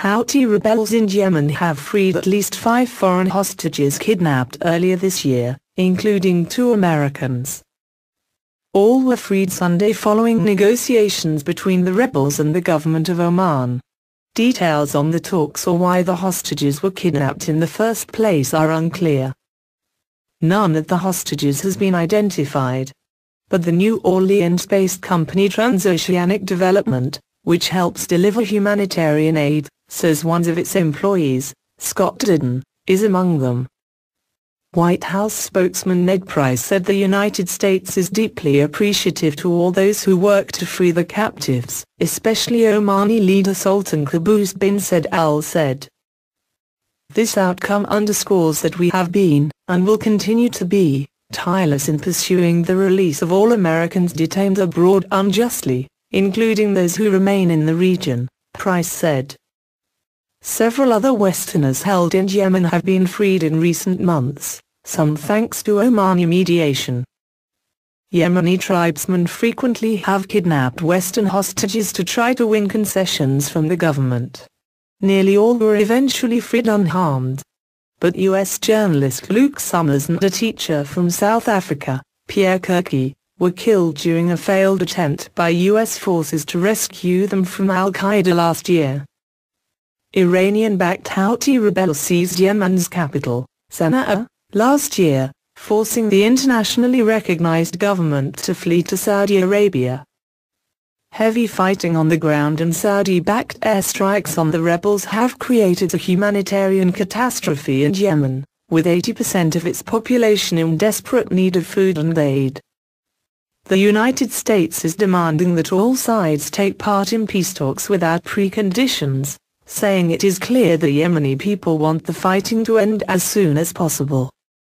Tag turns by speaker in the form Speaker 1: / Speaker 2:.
Speaker 1: Houthi rebels in Yemen have freed at least 5 foreign hostages kidnapped earlier this year, including 2 Americans. All were freed Sunday following negotiations between the rebels and the government of Oman. Details on the talks or why the hostages were kidnapped in the first place are unclear. None of the hostages has been identified. But the New Orleans-based company Transoceanic Development, which helps deliver humanitarian aid, says one of its employees, Scott Didden, is among them. White House spokesman Ned Price said the United States is deeply appreciative to all those who work to free the captives, especially Omani leader Sultan Qaboos bin Said Al Said. This outcome underscores that we have been, and will continue to be, tireless in pursuing the release of all Americans detained abroad unjustly, including those who remain in the region, Price said. Several other Westerners held in Yemen have been freed in recent months, some thanks to Omani mediation. Yemeni tribesmen frequently have kidnapped Western hostages to try to win concessions from the government. Nearly all were eventually freed unharmed. But U.S. journalist Luke Summers and a teacher from South Africa, Pierre Kirky, were killed during a failed attempt by U.S. forces to rescue them from al-Qaeda last year. Iranian-backed Houthi rebels seized Yemen's capital, Sana'a, last year, forcing the internationally recognized government to flee to Saudi Arabia. Heavy fighting on the ground and Saudi-backed airstrikes on the rebels have created a humanitarian catastrophe in Yemen, with 80% of its population in desperate need of food and aid. The United States is demanding that all sides take part in peace talks without preconditions, saying it is clear the Yemeni people want the fighting to end as soon as possible.